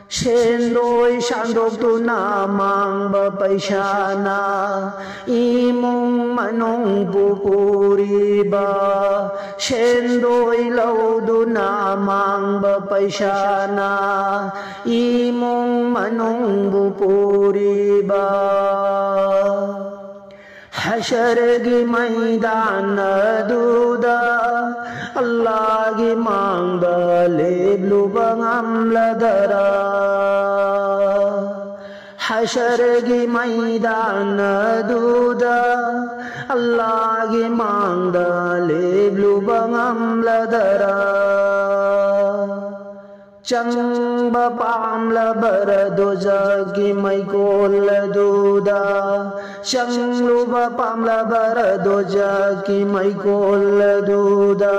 Sendoi sandokduna mangba paisana imong manong pupuriba Sendoi lauduna mangba paisana imong manong pupuriba हशर की मैदान दूदा अल्लाह की मांग लेबलू बंगम लदरा हशर की मैदान दूदा अल्लाह की मांग लेबलू बंगम लदरा चंग पामला बर दोजा की मई कोल दूदा चंगलू पामला बर दोजा की मई कोल दूदा